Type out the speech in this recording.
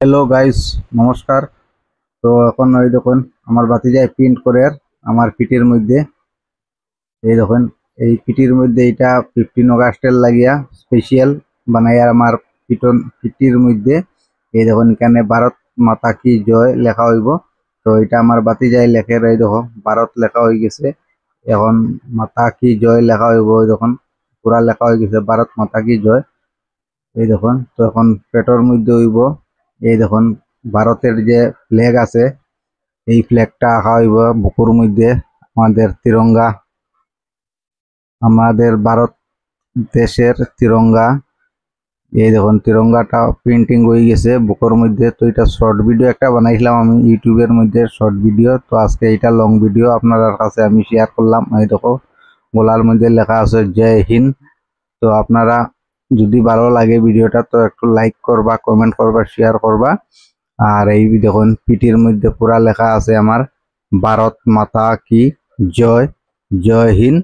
Hello guys, নমস্কার। তো এখন ওই দেখুন আমার বাতিজায় প্রিন্ট করে আমার পিটির মধ্যে এই দেখুন এই পিটির মধ্যে এটা 15 আগস্টের লাগিয়া স্পেশাল বানাইয়া আমার পিটির মধ্যে এই দেখুন এখানে ভারত মাতা কি জয় লেখা হইব। তো এটা আমার বাতিজায় লেখে এই দেখো ভারত লেখা হয়ে গেছে। এখন মাতা কি জয় লেখা হইব, ওই দেখুন পুরা লেখা হয়ে গেছে ভারত মাতা কি জয়। এই দেখুন তো এখন পেটর মধ্যে হইব এই দেখুন ভারতের যে ফ্ল্যাগ আছে এই ফ্ল্যাগটা আঁকা হইব বুকুর মধ্যে। আমাদের তিরঙ্গা, আমাদের ভারত দেশের তিরঙ্গা। এই দেখুন তিরঙ্গাটা প্রিন্টিং হয়ে গেছে বুকের মধ্যে। তো এটা শর্ট ভিডিও একটা বানাইছিলাম আমি ইউটিউবের মধ্যে শর্ট ভিডিও। তো আজকে এটা লং ভিডিও আপনার কাছে আমি শেয়ার করলাম। এই দেখো গলার মধ্যে লেখা আছে জয় হিন্দ। তো আপনারা যদি ভালো লাগে ভিডিওটা তো একটু লাইক করবা, কমেন্ট করবা, শেয়ার করবা। আর এই দেখুন পিটির মধ্যে পুরা লেখা আছে আমার ভারত মাতা কি জয়, জয় হিন্দ।